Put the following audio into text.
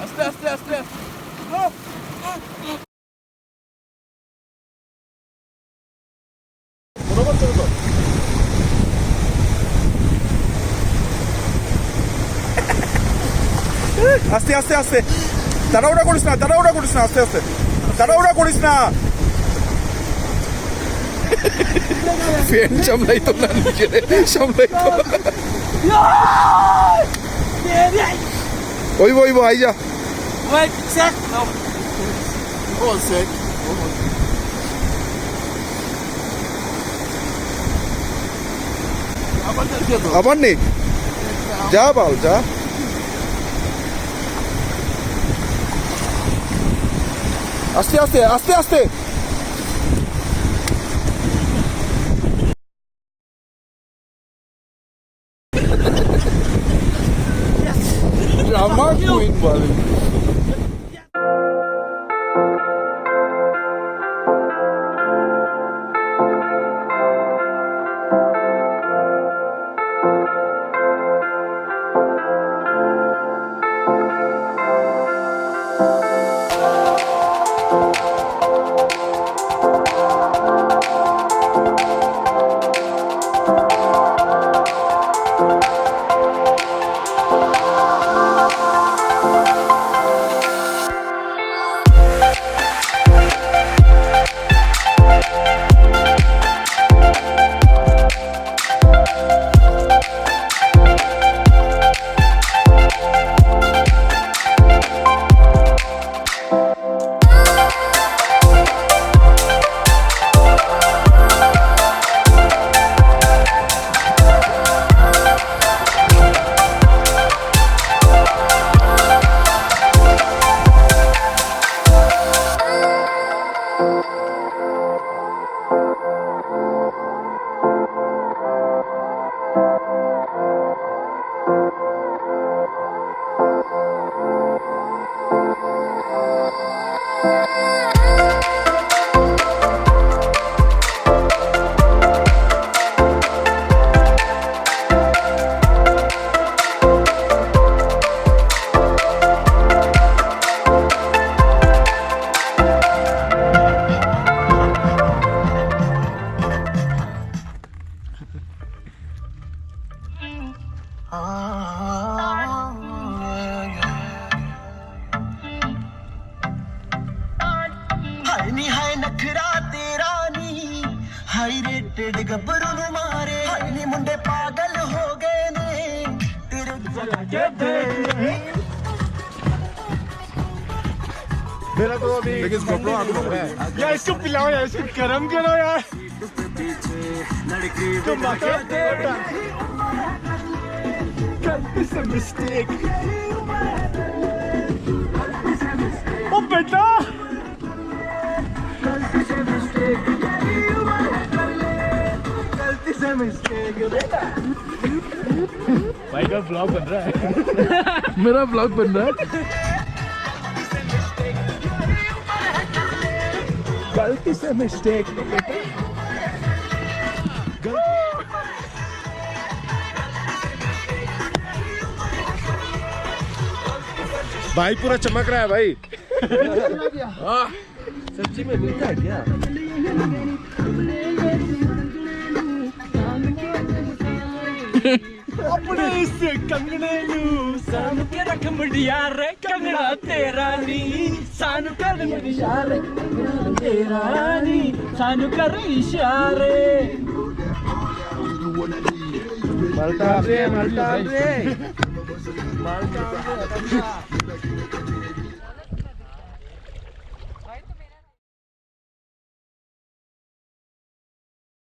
আস্তে আস্তে আস্তে আস্তে আস্তে আস্তে তাড়াহুড়া করিস না, তাড়াহুড়া করিস না, আস্তে আস্তে তাড়াহুড়া করিস না। ফ্যান সামলাইতো না, নিজের সামলাইতো। ওইব ওইব আই যা Wait, check. No. All set. আবার নেই যা বাল যা আস্তে আস্তে আস্তে আস্তে আমার কুইন বলে मेरा तो अभी लेकिन GoPro आगे लग रहा है यार इसको पिलाओ यार इसको गरम करो यार तुम गलती से मिस्टेक ओ बेटा गलती से मिस्टेक बेटा भाई का ब्लॉग बन रहा है मेरा ब्लॉग बन रहा है गलती से मिस्टेक भाई पूरा चमक रहा है भाई सच्ची में मिलता है क्या अपने इस कंगने नू सानू के रख मुंडिया रे कंगना तेरा नी सानू कर इशारे तेरा नी सानू कर इशारे मलता रे